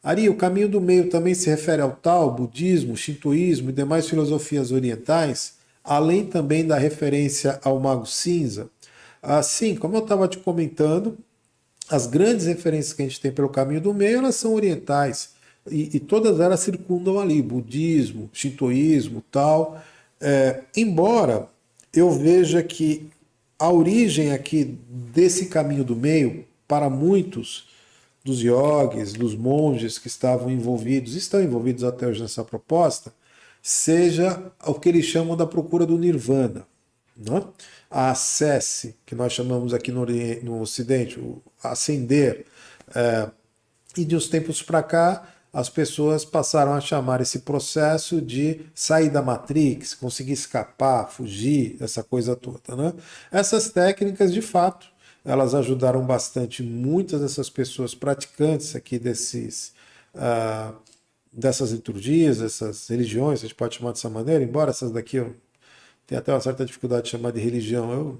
Ari, o caminho do meio também se refere ao Tao, budismo, shintoísmo e demais filosofias orientais, além também da referência ao Mago Cinza? Sim, como eu estava te comentando, as grandes referências que a gente tem pelo caminho do meio, elas são orientais. E todas elas circundam ali, budismo, shintoísmo, tal. Embora eu veja que a origem aqui desse caminho do meio, para muitos dos yogis, dos monges que estavam envolvidos, estão envolvidos até hoje nessa proposta, seja o que eles chamam da procura do nirvana. Né? A acesse, que nós chamamos aqui no Ocidente, o ascender. E de uns tempos para cá, as pessoas passaram a chamar esse processo de sair da Matrix, conseguir escapar, fugir, essa coisa toda. Né? Essas técnicas, de fato, elas ajudaram bastante muitas dessas pessoas praticantes aqui dessas liturgias, dessas religiões, a gente pode chamar dessa maneira, embora essas daqui eu tenha até uma certa dificuldade de chamar de religião.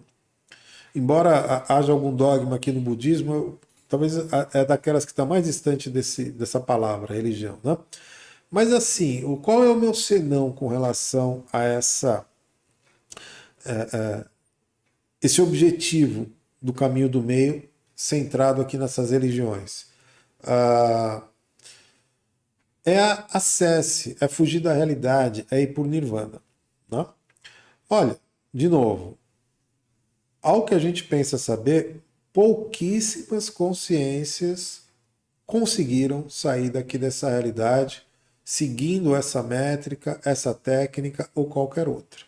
Embora haja algum dogma aqui no budismo, talvez é daquelas que está mais distante dessa palavra, religião. Né? Mas assim, qual é o meu senão com relação a esse objetivo do caminho do meio centrado aqui nessas religiões? É acesse, é fugir da realidade, é ir por nirvana. Né? Olha, de novo, ao que a gente pensa saber, pouquíssimas consciências conseguiram sair daqui dessa realidade seguindo essa métrica, essa técnica ou qualquer outra.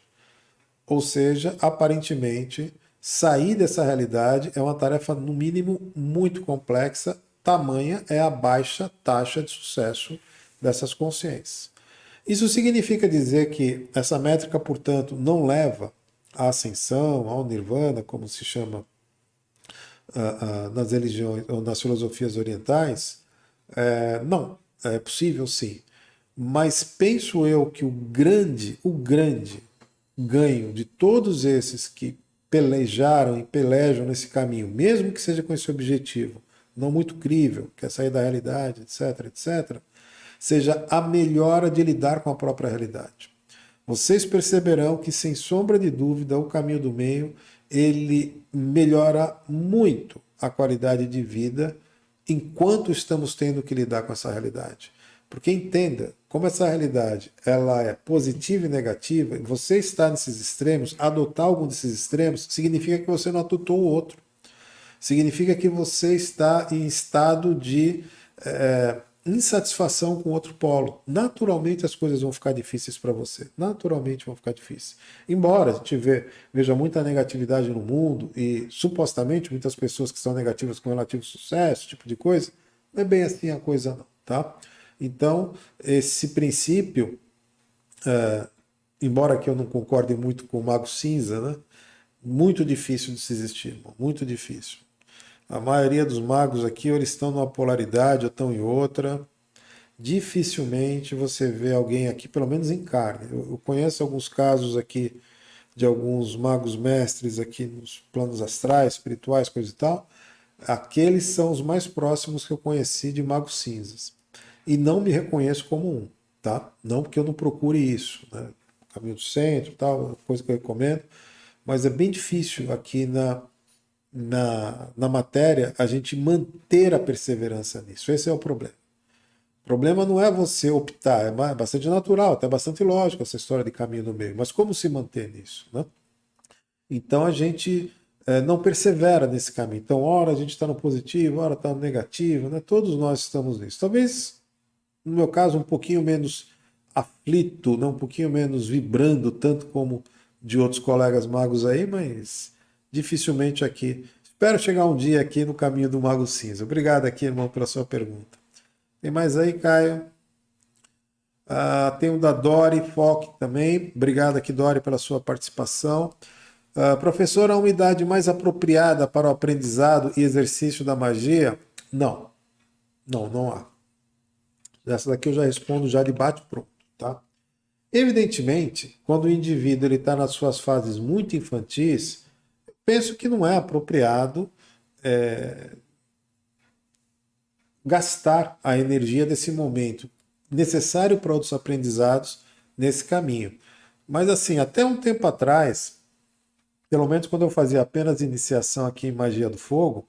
Ou seja, aparentemente, sair dessa realidade é uma tarefa, no mínimo, muito complexa, tamanha é a baixa taxa de sucesso dessas consciências. Isso significa dizer que essa métrica, portanto, não leva à ascensão, ao nirvana, como se chama nas religiões ou nas filosofias orientais? Não, é possível sim. Mas penso eu que o grande ganho de todos esses que pelejaram e pelejam nesse caminho, mesmo que seja com esse objetivo não muito crível, que é sair da realidade, etc., etc., seja a melhora de lidar com a própria realidade. Vocês perceberão que, sem sombra de dúvida, o caminho do meio, ele melhora muito a qualidade de vida enquanto estamos tendo que lidar com essa realidade. Porque entenda, como essa realidade ela é positiva e negativa, você estar nesses extremos, adotar algum desses extremos, significa que você não adotou o outro. Significa que você está em estado de insatisfação com outro polo. Naturalmente as coisas vão ficar difíceis para você. Naturalmente vão ficar difíceis. Embora a gente veja muita negatividade no mundo e supostamente muitas pessoas que são negativas com relativo sucesso, tipo de coisa, não é bem assim a coisa não, tá? Então, esse princípio, embora que eu não concorde muito com o Mago Cinza, né? Muito difícil de se existir, irmão, muito difícil. A maioria dos magos aqui, ou eles estão numa polaridade ou estão em outra. Dificilmente você vê alguém aqui, pelo menos em carne. Eu conheço alguns casos aqui de alguns magos mestres aqui nos planos astrais, espirituais, coisa e tal. Aqueles são os mais próximos que eu conheci de magos cinzas. E não me reconheço como um, tá? Não porque eu não procure isso, né? Caminho do centro, tal, coisa que eu recomendo. Mas é bem difícil aqui na matéria a gente manter a perseverança nisso. Esse é o problema. O problema não é você optar, é bastante natural, até bastante lógico essa história de caminho no meio, mas como se manter nisso? Né? Então a gente não persevera nesse caminho. Então, ora a gente está no positivo, ora está no negativo, né? Todos nós estamos nisso. Talvez, no meu caso, um pouquinho menos aflito, né? Um pouquinho menos vibrando, tanto como de outros colegas magos aí, mas dificilmente aqui. Espero chegar um dia aqui no caminho do Mago Cinza. Obrigado aqui, irmão, pela sua pergunta. Tem mais aí, Caio? Tem o da Dori Fock também. Obrigado aqui, Dori, pela sua participação. Professor, a umidade mais apropriada para o aprendizado e exercício da magia? Não. Não há. Essa daqui eu já respondo já de bate-pronto, tá? Evidentemente, quando o indivíduo está nas suas fases muito infantis, penso que não é apropriado gastar a energia desse momento necessário para outros aprendizados nesse caminho. Mas assim, até um tempo atrás, pelo menos quando eu fazia apenas iniciação aqui em Magia do Fogo,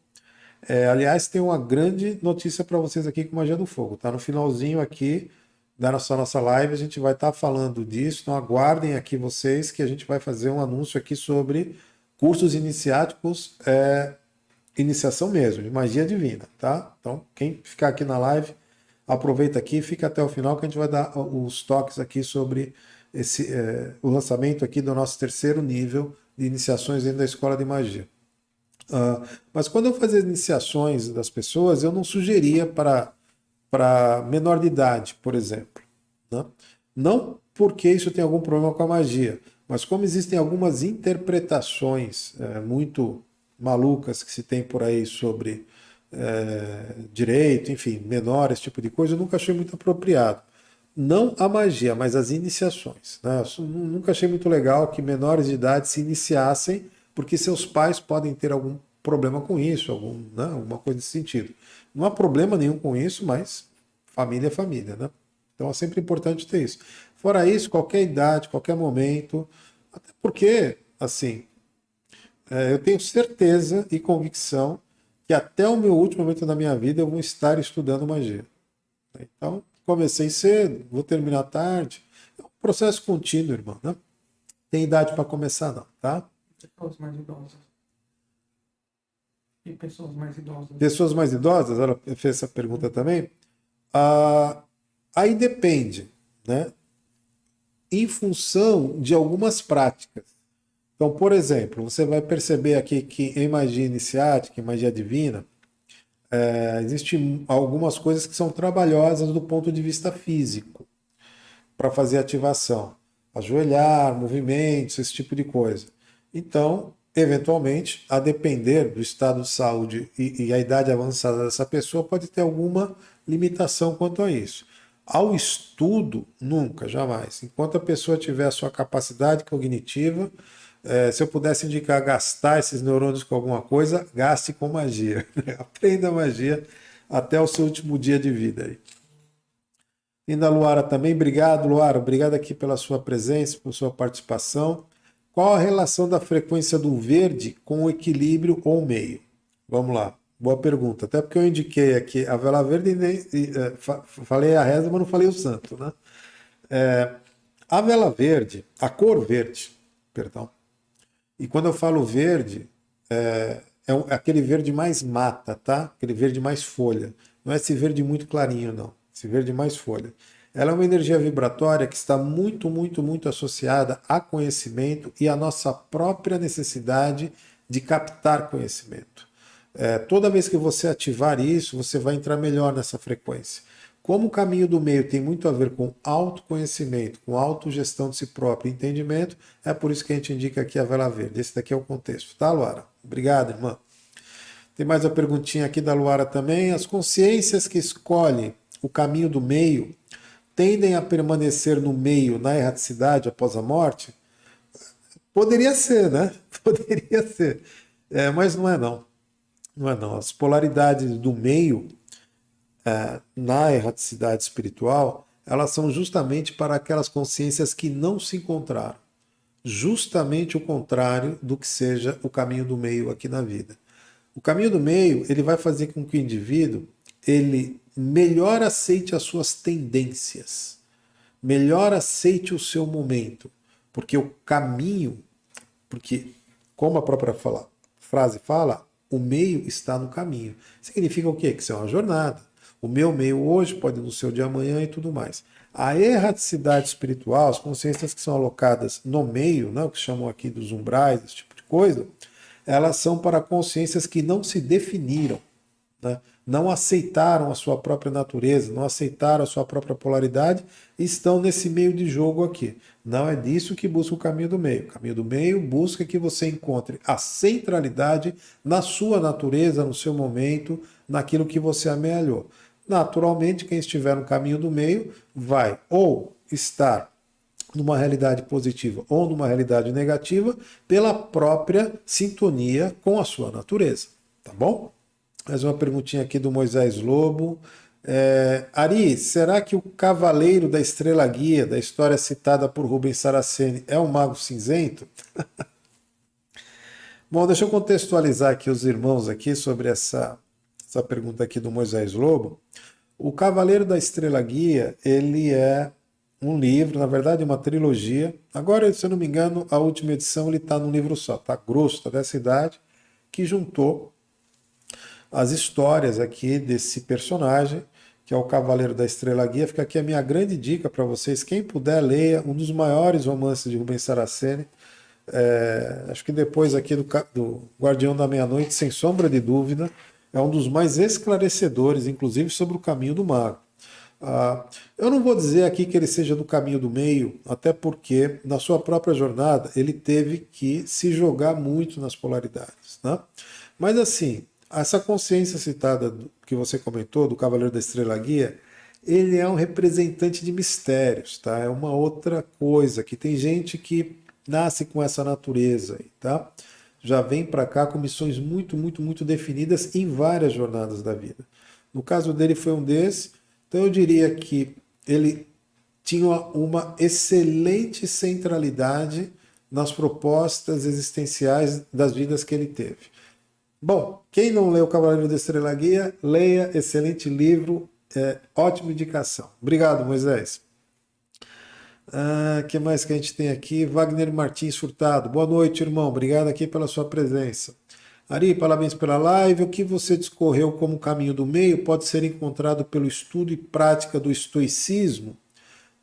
aliás, tem uma grande notícia para vocês aqui com Magia do Fogo. Tá no finalzinho aqui da nossa live, a gente vai estar falando disso. Então aguardem aqui vocês que a gente vai fazer um anúncio aqui sobre cursos iniciáticos, iniciação mesmo, de magia divina, tá? Então quem ficar aqui na live, aproveita aqui, fica até o final que a gente vai dar os toques aqui sobre o lançamento aqui do nosso terceiro nível de iniciações dentro da Escola de Magia. Mas quando eu fazia as iniciações das pessoas, eu não sugeria para menor de idade, por exemplo. Né? Não porque isso tem algum problema com a magia, mas como existem algumas interpretações muito malucas que se tem por aí sobre direito, enfim, menor, esse tipo de coisa, eu nunca achei muito apropriado. Não a magia, mas as iniciações. Né? Eu nunca achei muito legal que menores de idade se iniciassem, porque seus pais podem ter algum problema com isso, alguma coisa nesse sentido. Não há problema nenhum com isso, mas família é família, né? Então é sempre importante ter isso. Fora isso, qualquer idade, qualquer momento, até porque, assim, eu tenho certeza e convicção que até o meu último momento da minha vida eu vou estar estudando magia. Então, comecei cedo, vou terminar tarde. É um processo contínuo, irmão, né? Tem idade para começar, não, tá? Pessoas mais idosas. E pessoas mais idosas. Pessoas mais idosas, ela fez essa pergunta também. Aí depende, né? Em função de algumas práticas. Então, por exemplo, você vai perceber aqui que em magia iniciática, em magia divina, existem algumas coisas que são trabalhosas do ponto de vista físico para fazer ativação. Ajoelhar, movimentos, esse tipo de coisa. Então, eventualmente, a depender do estado de saúde e a idade avançada dessa pessoa, pode ter alguma limitação quanto a isso. Ao estudo, nunca, jamais. Enquanto a pessoa tiver a sua capacidade cognitiva, se eu pudesse indicar gastar esses neurônios com alguma coisa, gaste com magia. Aprenda magia até o seu último dia de vida. Aí. Linda Luara também, obrigado, Luara. Obrigado aqui pela sua presença, por sua participação. Qual a relação da frequência do verde com o equilíbrio ou meio? Vamos lá, boa pergunta. Até porque eu indiquei aqui a vela verde e falei a reza, mas não falei o santo. Né? A vela verde, a cor verde, perdão. E quando eu falo verde, é aquele verde mais mata, tá? Aquele verde mais folha. Não é esse verde muito clarinho, não. Esse verde mais folha. Ela é uma energia vibratória que está muito, muito, muito associada a conhecimento e à nossa própria necessidade de captar conhecimento. Toda vez que você ativar isso, você vai entrar melhor nessa frequência. Como o caminho do meio tem muito a ver com autoconhecimento, com autogestão de si próprio, entendimento, é por isso que a gente indica aqui a vela verde. Esse daqui é o contexto, tá, Luara? Obrigado, irmã. Tem mais uma perguntinha aqui da Luara também. As consciências que escolhem o caminho do meio tendem a permanecer no meio, na erraticidade após a morte? Poderia ser, né? Poderia ser. Mas não é não. Não é não. As polaridades do meio na erraticidade espiritual, elas são justamente para aquelas consciências que não se encontraram. Justamente o contrário do que seja o caminho do meio aqui na vida. O caminho do meio, ele vai fazer com que o indivíduo ele melhor aceite as suas tendências, melhor aceite o seu momento, porque o caminho, porque como a própria frase fala, o meio está no caminho. Significa o quê? Que isso é uma jornada. O meu meio hoje pode não ser o de amanhã e tudo mais. A erraticidade espiritual, as consciências que são alocadas no meio, né, o que chamam aqui dos umbrais, esse tipo de coisa, elas são para consciências que não se definiram, né? Não aceitaram a sua própria natureza, não aceitaram a sua própria polaridade e estão nesse meio de jogo aqui. Não é disso que busca o caminho do meio. O caminho do meio busca que você encontre a centralidade na sua natureza, no seu momento, naquilo que você amealhou. Naturalmente, quem estiver no caminho do meio vai ou estar numa realidade positiva ou numa realidade negativa pela própria sintonia com a sua natureza, tá bom? Mais uma perguntinha aqui do Moisés Lobo. Ari, será que o Cavaleiro da Estrela Guia, da história citada por Rubens Saraceni, é um mago cinzento? Bom, deixa eu contextualizar aqui os irmãos aqui sobre essa pergunta aqui do Moisés Lobo. O Cavaleiro da Estrela Guia, ele é um livro, na verdade uma trilogia. Agora, se eu não me engano, a última edição ele está num livro só, tá grosso, tá dessa idade, que juntou as histórias aqui desse personagem, que é o Cavaleiro da Estrela Guia. Fica aqui a minha grande dica para vocês. Quem puder, leia um dos maiores romances de Rubens Saraceni. Acho que depois aqui do Guardião da Meia-Noite, sem sombra de dúvida, é um dos mais esclarecedores, inclusive sobre o caminho do mago. Eu não vou dizer aqui que ele seja do caminho do meio, até porque na sua própria jornada ele teve que se jogar muito nas polaridades, né? Mas assim, essa consciência citada que você comentou, do Cavaleiro da Estrela Guia, ele é um representante de mistérios, tá? É uma outra coisa, que tem gente que nasce com essa natureza aí, tá? Já vem para cá com missões muito, muito, muito definidas em várias jornadas da vida. No caso dele foi um desses, então eu diria que ele tinha uma excelente centralidade nas propostas existenciais das vidas que ele teve. Bom, quem não leu o Cavaleiro da Estrela Guia, leia, excelente livro, ótima indicação. Obrigado, Moisés. O que mais que a gente tem aqui? Wagner Martins Furtado. Boa noite, irmão. Obrigado aqui pela sua presença. Ari, parabéns pela live. O que você discorreu como caminho do meio pode ser encontrado pelo estudo e prática do estoicismo.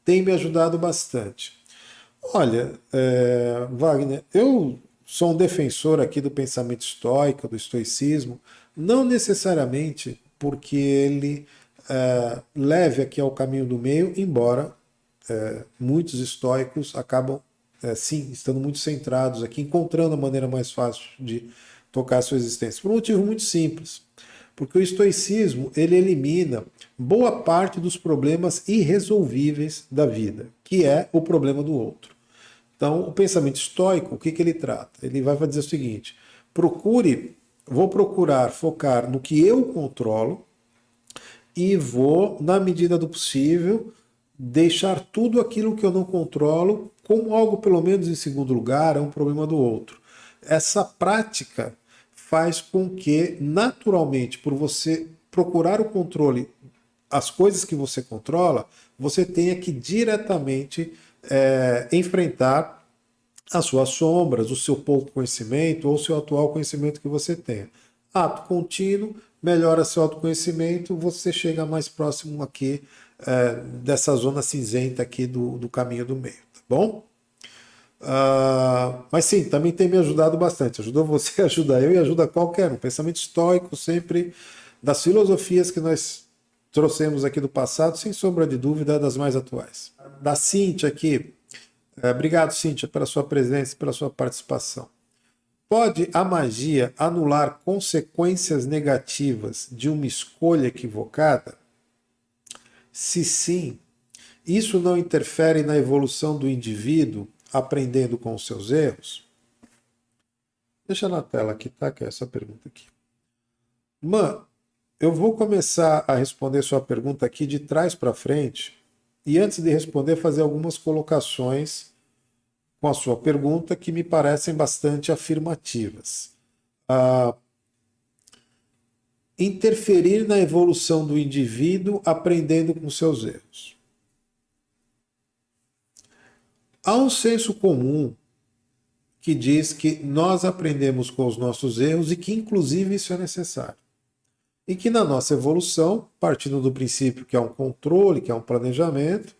Tem me ajudado bastante. Olha, Wagner, eu sou um defensor aqui do pensamento estoico, do estoicismo, não necessariamente porque ele leve aqui ao caminho do meio, embora muitos estoicos acabam, sim, estando muito centrados aqui, encontrando a maneira mais fácil de tocar a sua existência. Por um motivo muito simples. Porque o estoicismo, ele elimina boa parte dos problemas irresolvíveis da vida, que é o problema do outro. Então, o pensamento estoico, o que ele trata? Ele vai dizer o seguinte: vou procurar focar no que eu controlo e vou, na medida do possível, deixar tudo aquilo que eu não controlo como algo, pelo menos em segundo lugar, é um problema do outro. Essa prática faz com que, naturalmente, por você procurar o controle, as coisas que você controla, você tenha que diretamente enfrentar as suas sombras, o seu pouco conhecimento ou o seu atual conhecimento que você tenha. Ato contínuo, melhora seu autoconhecimento, você chega mais próximo aqui dessa zona cinzenta aqui do caminho do meio, tá bom? Mas sim, também tem me ajudado bastante. Ajudou você, ajuda eu e ajuda qualquer um. Pensamento estoico sempre das filosofias que nós trouxemos aqui do passado, sem sombra de dúvida, é das mais atuais. Da Cíntia aqui. Obrigado, Cíntia, pela sua presença e pela sua participação. Pode a magia anular consequências negativas de uma escolha equivocada? Se sim, isso não interfere na evolução do indivíduo aprendendo com os seus erros? Deixa na tela aqui, tá? Que é essa pergunta aqui. Eu vou começar a responder sua pergunta aqui de trás para frente e antes de responder fazer algumas colocações com a sua pergunta que me parecem bastante afirmativas. Interferir na evolução do indivíduo aprendendo com seus erros. Há um senso comum que diz que nós aprendemos com os nossos erros e que, inclusive, isso é necessário. E que na nossa evolução, partindo do princípio que é um controle, que é um planejamento,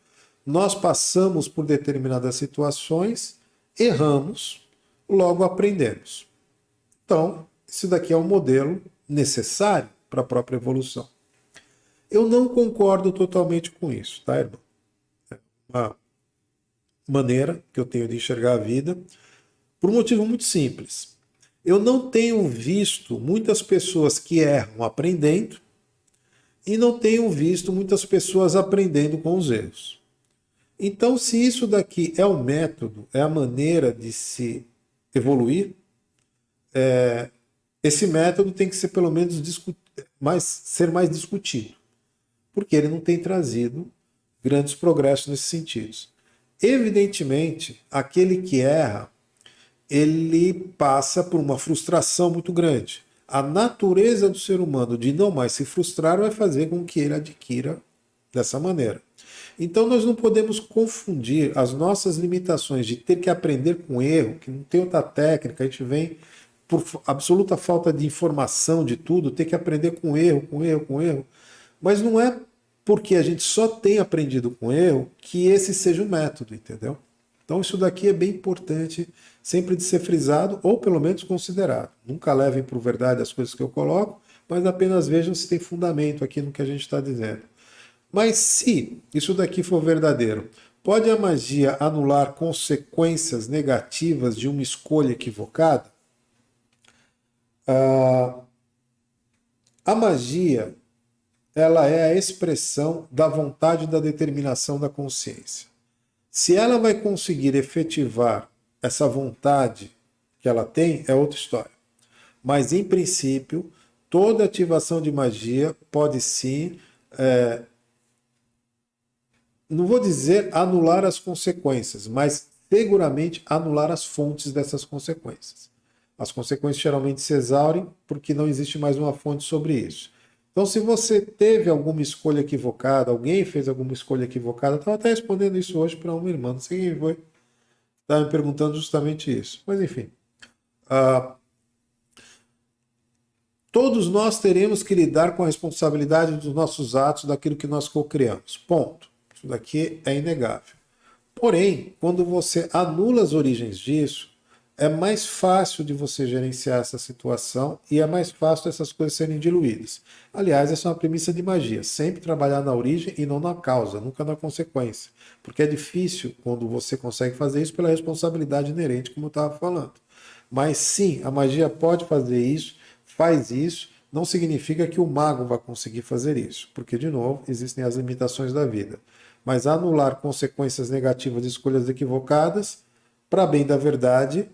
nós passamos por determinadas situações, erramos, logo aprendemos. Então, isso daqui é um modelo necessário para a própria evolução. Eu não concordo totalmente com isso, tá, irmão? É uma maneira que eu tenho de enxergar a vida, por um motivo muito simples. Eu não tenho visto muitas pessoas que erram aprendendo e não tenho visto muitas pessoas aprendendo com os erros. Então, se isso daqui é o método, é a maneira de se evoluir, esse método tem que ser pelo menos ser mais discutido, porque ele não tem trazido grandes progressos nesses sentidos. Evidentemente, aquele que erra, ele passa por uma frustração muito grande. A natureza do ser humano de não mais se frustrar vai fazer com que ele adquira dessa maneira. Então nós não podemos confundir as nossas limitações de ter que aprender com erro, que não tem outra técnica, a gente vem por absoluta falta de informação de tudo, ter que aprender com erro, com erro, com erro. Mas não é porque a gente só tem aprendido com erro que esse seja o método, entendeu? Então isso daqui é bem importante sempre de ser frisado ou pelo menos considerado. Nunca levem por verdade as coisas que eu coloco, mas apenas vejam se tem fundamento aqui no que a gente está dizendo. Mas se isso daqui for verdadeiro, pode a magia anular consequências negativas de uma escolha equivocada? A magia, ela é a expressão da vontade e da determinação da consciência. Se ela vai conseguir efetivar essa vontade que ela tem, é outra história. Mas, em princípio, toda ativação de magia pode sim, não vou dizer anular as consequências, mas seguramente anular as fontes dessas consequências. As consequências geralmente se exaurem porque não existe mais uma fonte sobre isso. Então, se você teve alguma escolha equivocada, alguém fez alguma escolha equivocada, estava até respondendo isso hoje para uma irmã, não sei quem foi, estava me perguntando justamente isso. Mas, enfim, todos nós teremos que lidar com a responsabilidade dos nossos atos, daquilo que nós co-criamos. Ponto. Isso daqui é inegável. Porém, quando você anula as origens disso, é mais fácil de você gerenciar essa situação e é mais fácil essas coisas serem diluídas. Aliás, essa é uma premissa de magia. Sempre trabalhar na origem e não na causa, nunca na consequência. Porque é difícil quando você consegue fazer isso pela responsabilidade inerente, como eu estava falando. Mas sim, a magia pode fazer isso, faz isso, não significa que o mago vai conseguir fazer isso. Porque, de novo, existem as limitações da vida. Mas anular consequências negativas de escolhas equivocadas, para bem da verdade,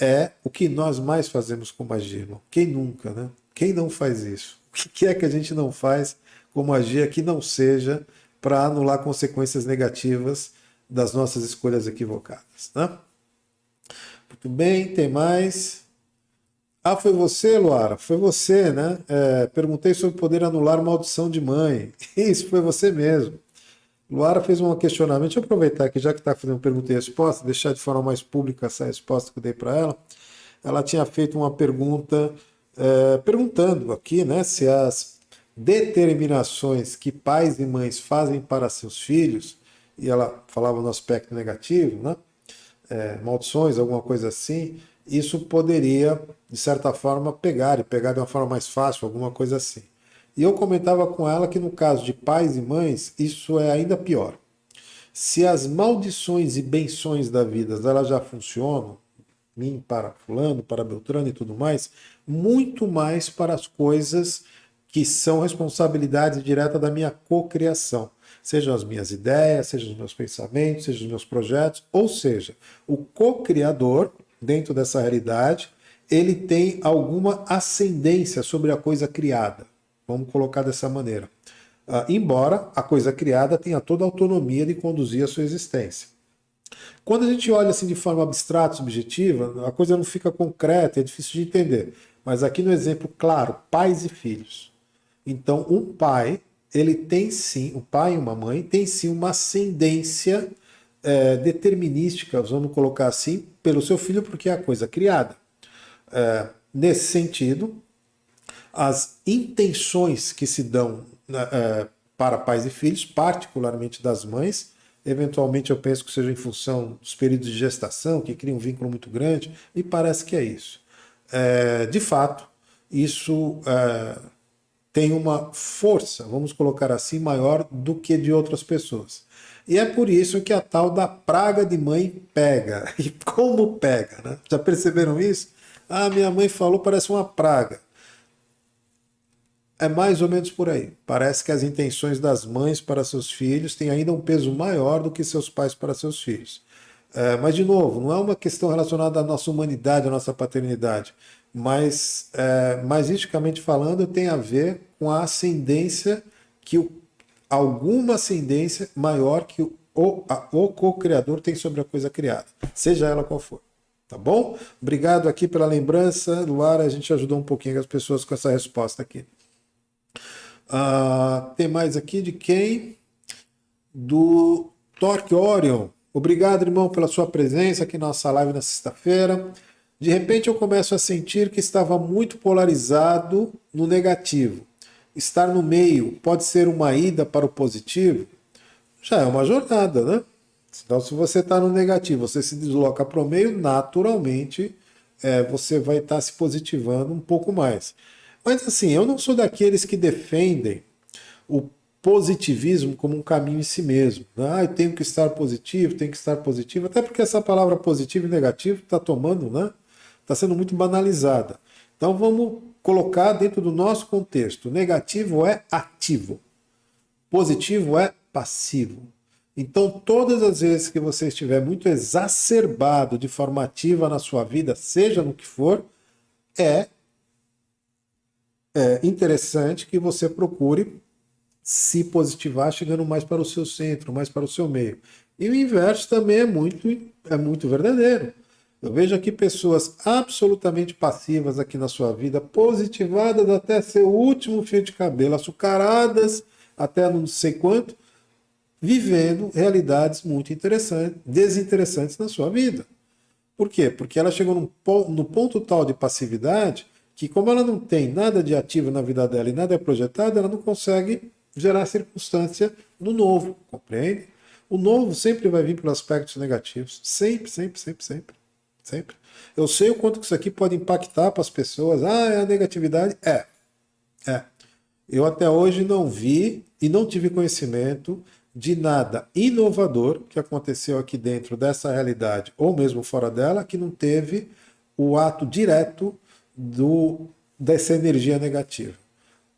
é o que nós mais fazemos com magia, irmão. Quem nunca, né? Quem não faz isso? O que é que a gente não faz com magia que não seja para anular consequências negativas das nossas escolhas equivocadas, né? Muito bem, tem mais. Ah, foi você, Luara? Foi você, né? Perguntei sobre poder anular maldição de mãe. Isso, foi você mesmo. Luara fez um questionamento. Deixa eu aproveitar aqui, já que está fazendo pergunta e resposta, deixar de forma mais pública essa resposta que eu dei para ela. Ela tinha feito uma pergunta, perguntando aqui, né, se as determinações que pais e mães fazem para seus filhos, e ela falava no aspecto negativo, né, maldições, alguma coisa assim, isso poderia, de certa forma, pegar de uma forma mais fácil, alguma coisa assim. E eu comentava com ela que no caso de pais e mães, isso é ainda pior. Se as maldições e benções da vida elas já funcionam, mim para fulano, para Beltrano e tudo mais, muito mais para as coisas que são responsabilidade direta da minha cocriação. Sejam as minhas ideias, sejam os meus pensamentos, sejam os meus projetos, ou seja, o co-criador, dentro dessa realidade, ele tem alguma ascendência sobre a coisa criada. Vamos colocar dessa maneira. Embora a coisa criada tenha toda a autonomia de conduzir a sua existência. Quando a gente olha assim de forma abstrata, subjetiva, a coisa não fica concreta, é difícil de entender. Mas aqui no exemplo claro, pais e filhos. Então, um pai, ele tem sim, um pai e uma mãe, tem sim uma ascendência determinística, vamos colocar assim, pelo seu filho, porque é a coisa criada. Nesse sentido, as intenções que se dão para pais e filhos, particularmente das mães, eventualmente eu penso que seja em função dos períodos de gestação, que cria um vínculo muito grande, me parece que é isso. De fato, isso tem uma força, vamos colocar assim, maior do que de outras pessoas. E é por isso que a tal da praga de mãe pega. E como pega, né? Já perceberam isso? Ah, minha mãe falou, parece uma praga. É mais ou menos por aí. Parece que as intenções das mães para seus filhos têm ainda um peso maior do que seus pais para seus filhos. Mas, de novo, não é uma questão relacionada à nossa humanidade, à nossa paternidade. mas magicamente falando tem a ver com a ascendência alguma ascendência maior que o co-criador tem sobre a coisa criada, seja ela qual for. Tá bom? Obrigado aqui pela lembrança, Luara, a gente ajudou um pouquinho as pessoas com essa resposta aqui. Tem mais aqui de quem? Do Torque Orion. Obrigado, irmão, pela sua presença aqui na nossa live na sexta-feira. De repente eu começo a sentir que estava muito polarizado no negativo. Estar no meio pode ser uma ida para o positivo? Já é uma jornada, né? Então, se você está no negativo, você se desloca para o meio, naturalmente você vai estar se positivando um pouco mais. Mas assim, eu não sou daqueles que defendem o positivismo como um caminho em si mesmo. Né? Eu tenho que estar positivo, tenho que estar positivo, até porque essa palavra positivo e negativo está tomando, né? Está sendo muito banalizada. Então vamos colocar dentro do nosso contexto. Negativo é ativo, positivo é passivo. Então, todas as vezes que você estiver muito exacerbado de forma ativa na sua vida, seja no que for, é interessante que você procure se positivar chegando mais para o seu centro, mais para o seu meio. E o inverso também é muito verdadeiro. Eu vejo aqui pessoas absolutamente passivas aqui na sua vida, positivadas até seu último fio de cabelo, açucaradas até não sei quanto, vivendo realidades muito interessantes, desinteressantes na sua vida. Por quê? Porque ela chegou no ponto tal de passividade que, como ela não tem nada de ativo na vida dela e nada é projetado, ela não consegue gerar circunstância no novo, compreende? O novo sempre vai vir pelos aspectos negativos. Sempre, sempre, sempre, sempre. Sempre. Eu sei o quanto que isso aqui pode impactar para as pessoas. É a negatividade? É. Eu até hoje não vi e não tive conhecimento de nada inovador que aconteceu aqui dentro dessa realidade, ou mesmo fora dela, que não teve o ato direto dessa energia negativa.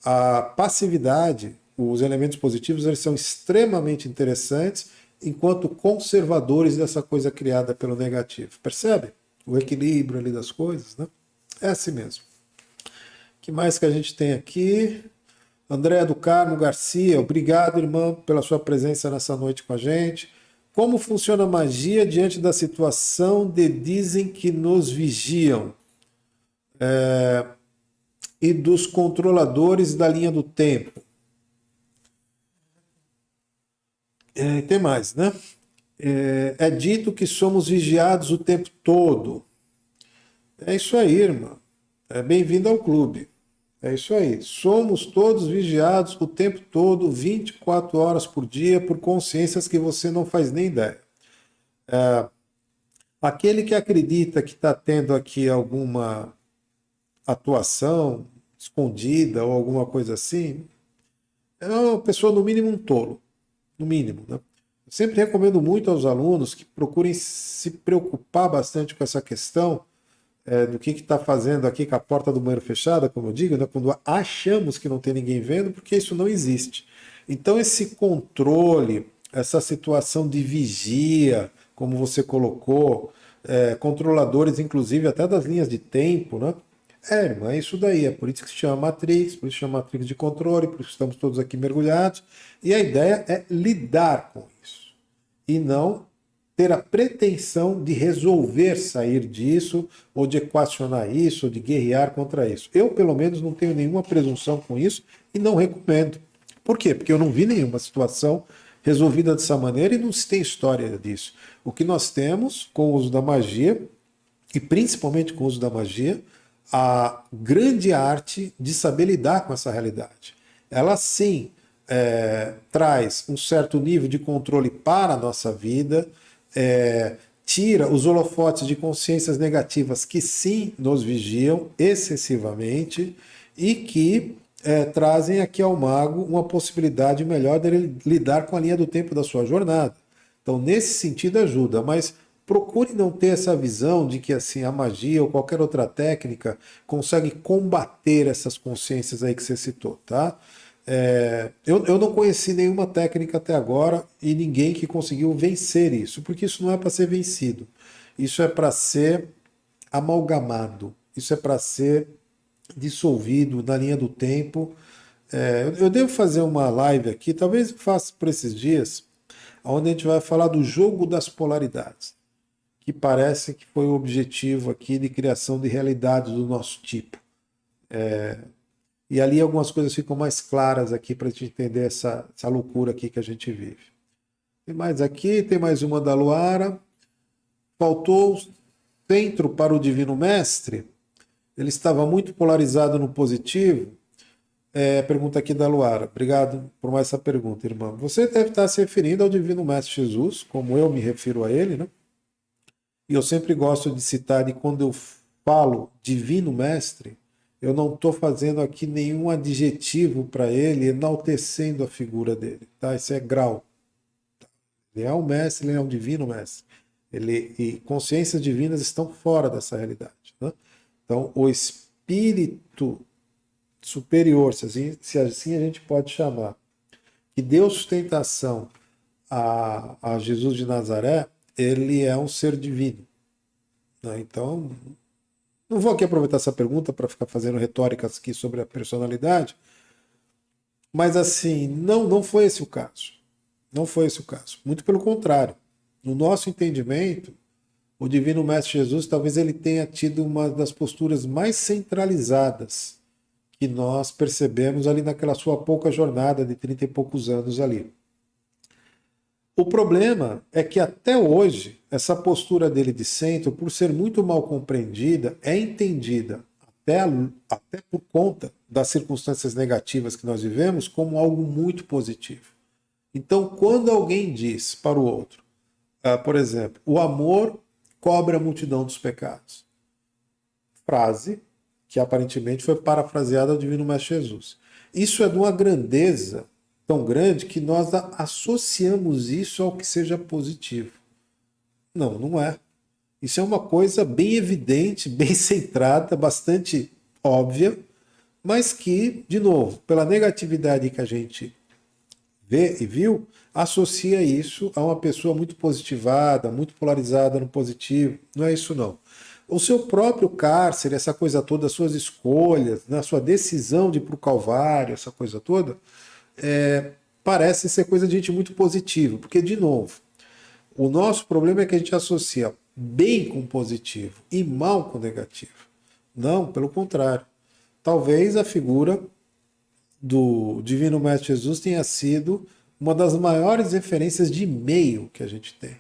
A passividade, os elementos positivos, eles são extremamente interessantes enquanto conservadores dessa coisa criada pelo negativo. Percebe? O equilíbrio ali das coisas, né? É assim mesmo. O que mais que a gente tem aqui? Andréa do Carmo Garcia, obrigado, irmão, pela sua presença nessa noite com a gente. Como funciona a magia diante da situação de dizem que nos vigiam? E dos controladores da linha do tempo. Tem mais, né? É dito que somos vigiados o tempo todo. É isso aí, irmã. Bem-vindo ao clube. É isso aí. Somos todos vigiados o tempo todo, 24 horas por dia, por consciências que você não faz nem ideia. Aquele que acredita que está tendo aqui alguma atuação escondida ou alguma coisa assim, é uma pessoa, no mínimo, um tolo. No mínimo, né? Eu sempre recomendo muito aos alunos que procurem se preocupar bastante com essa questão do que está fazendo aqui com a porta do banheiro fechada, como eu digo, né? Quando achamos que não tem ninguém vendo, porque isso não existe. Então, esse controle, essa situação de vigia, como você colocou, controladores, inclusive, até das linhas de tempo, né? Irmão, é isso daí, é por isso que se chama Matrix, por isso que se chama Matrix de controle, por isso que estamos todos aqui mergulhados. E a ideia é lidar com isso. E não ter a pretensão de resolver sair disso, ou de equacionar isso, ou de guerrear contra isso. Eu, pelo menos, não tenho nenhuma presunção com isso e não recomendo. Por quê? Porque eu não vi nenhuma situação resolvida dessa maneira e não se tem história disso. O que nós temos com o uso da magia, e principalmente com o uso da magia, a grande arte de saber lidar com essa realidade. Ela sim traz um certo nível de controle para a nossa vida, tira os holofotes de consciências negativas que sim nos vigiam excessivamente e que trazem aqui ao mago uma possibilidade melhor dele lidar com a linha do tempo da sua jornada. Então, nesse sentido, ajuda, mas procure não ter essa visão de que assim a magia ou qualquer outra técnica consegue combater essas consciências aí que você citou, tá? Eu não conheci nenhuma técnica até agora e ninguém que conseguiu vencer isso, porque isso não é para ser vencido, isso é para ser amalgamado, Isso é para ser dissolvido na linha do tempo. Eu devo fazer uma live aqui, talvez eu faça por esses dias, onde a gente vai falar do jogo das polaridades, que parece que foi o objetivo aqui de criação de realidades do nosso tipo. E ali algumas coisas ficam mais claras aqui para a gente entender essa loucura aqui que a gente vive. Tem mais aqui, tem mais uma da Luara. Faltou o centro para o Divino Mestre. Ele estava muito polarizado no positivo. Pergunta aqui da Luara. Obrigado por mais essa pergunta, irmã. Você deve estar se referindo ao Divino Mestre Jesus, como eu me refiro a ele, né? E eu sempre gosto de citar, e quando eu falo Divino Mestre, eu não estou fazendo aqui nenhum adjetivo para ele, enaltecendo a figura dele. Tá? Isso é grau. Ele é um mestre, ele é um divino mestre. E consciências divinas estão fora dessa realidade. Né? Então, o espírito superior, se assim a gente pode chamar, que deu sustentação a Jesus de Nazaré, ele é um ser divino. Né? Então, não vou aqui aproveitar essa pergunta para ficar fazendo retóricas aqui sobre a personalidade, mas assim, não foi esse o caso. Não foi esse o caso. Muito pelo contrário. No nosso entendimento, o Divino Mestre Jesus, talvez ele tenha tido uma das posturas mais centralizadas que nós percebemos ali naquela sua pouca jornada de 30 e poucos anos ali. O problema é que até hoje, essa postura dele de centro, por ser muito mal compreendida, é entendida até por conta das circunstâncias negativas que nós vivemos como algo muito positivo. Então, quando alguém diz para o outro, por exemplo, o amor cobre a multidão dos pecados. Frase que aparentemente foi parafraseada ao Divino Mestre Jesus. Isso é de uma grandeza tão grande que nós associamos isso ao que seja positivo. Não, não é. Isso é uma coisa bem evidente, bem centrada, bastante óbvia, mas que, de novo, pela negatividade que a gente vê e viu, associa isso a uma pessoa muito positivada, muito polarizada no positivo. Não é isso, não. O seu próprio cárcere, essa coisa toda, as suas escolhas, na sua decisão de ir para o Calvário, essa coisa toda, parece ser coisa de gente muito positiva. Porque, de novo, o nosso problema é que a gente associa bem com positivo e mal com negativo. Não, pelo contrário. Talvez a figura do Divino Mestre Jesus tenha sido uma das maiores referências de meio que a gente tem.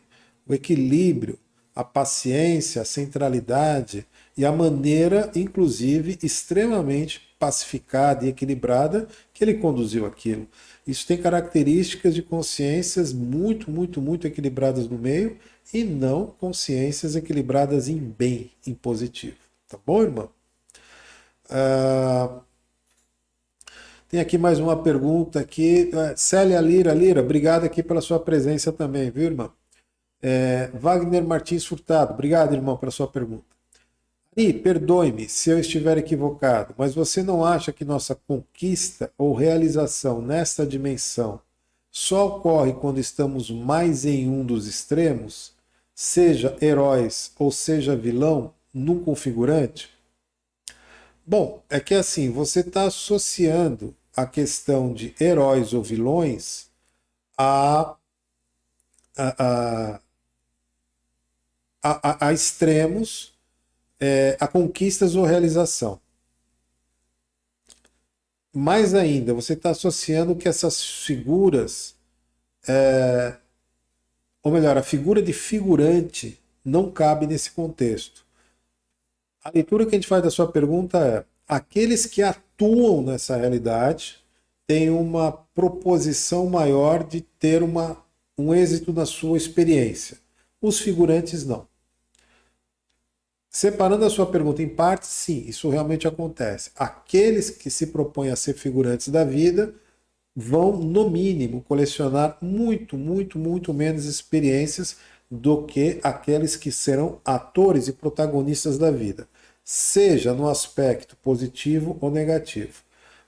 O equilíbrio, a paciência, a centralidade e a maneira, inclusive, extremamente pacificada e equilibrada que ele conduziu aquilo. Isso tem características de consciências muito, muito, muito equilibradas no meio e não consciências equilibradas em bem, em positivo. Tá bom, irmão? Tem aqui mais uma pergunta aqui. Célia Lira, obrigado aqui pela sua presença também, viu, irmão? Wagner Martins Furtado, obrigado, irmão, pela sua pergunta. Ari, perdoe-me se eu estiver equivocado, mas você não acha que nossa conquista ou realização nesta dimensão só ocorre quando estamos mais em um dos extremos, seja heróis ou seja vilão, num configurante? Bom, é que assim, você está associando a questão de heróis ou vilões a extremos, a conquistas ou realização. Mais ainda, você está associando que essas figuras, ou melhor, a figura de figurante não cabe nesse contexto. A leitura que a gente faz da sua pergunta é: aqueles que atuam nessa realidade têm uma proposição maior de ter um êxito na sua experiência. Os figurantes não. Separando a sua pergunta em partes, sim, isso realmente acontece. Aqueles que se propõem a ser figurantes da vida vão, no mínimo, colecionar muito, muito, muito menos experiências do que aqueles que serão atores e protagonistas da vida, seja no aspecto positivo ou negativo.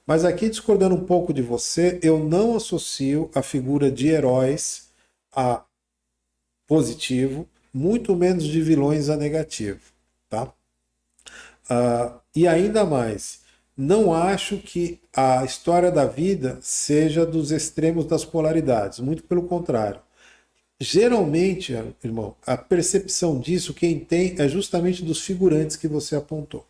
Mas aqui, discordando um pouco de você, eu não associo a figura de heróis a positivo, muito menos de vilões a negativo. Tá? E ainda mais, não acho que a história da vida seja dos extremos das polaridades, muito pelo contrário. Geralmente, irmão, a percepção disso, quem tem é justamente dos figurantes que você apontou.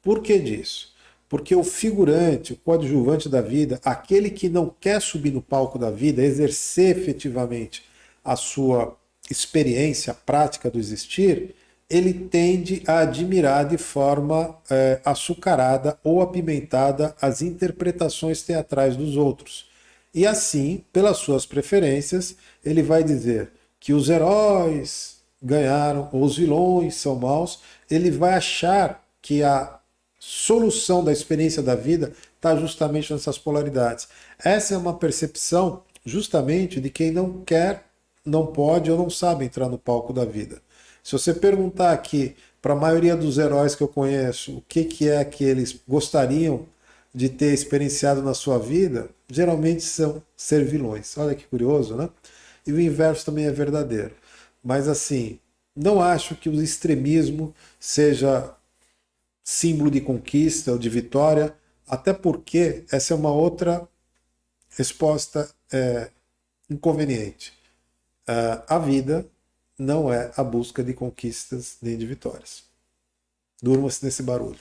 Por que disso? Porque o figurante, o coadjuvante da vida, aquele que não quer subir no palco da vida, exercer efetivamente a sua experiência prática do existir, ele tende a admirar de forma açucarada ou apimentada as interpretações teatrais dos outros. E assim, pelas suas preferências, ele vai dizer que os heróis ganharam ou os vilões são maus. Ele vai achar que a solução da experiência da vida está justamente nessas polaridades. Essa é uma percepção justamente de quem não quer, não pode ou não sabe entrar no palco da vida. Se você perguntar aqui para a maioria dos heróis que eu conheço o que é que eles gostariam de ter experienciado na sua vida, geralmente são ser vilões. Olha que curioso, né? E o inverso também é verdadeiro. Mas assim, não acho que o extremismo seja símbolo de conquista ou de vitória, até porque essa é uma outra resposta inconveniente. A vida não é a busca de conquistas nem de vitórias. Durma-se nesse barulho.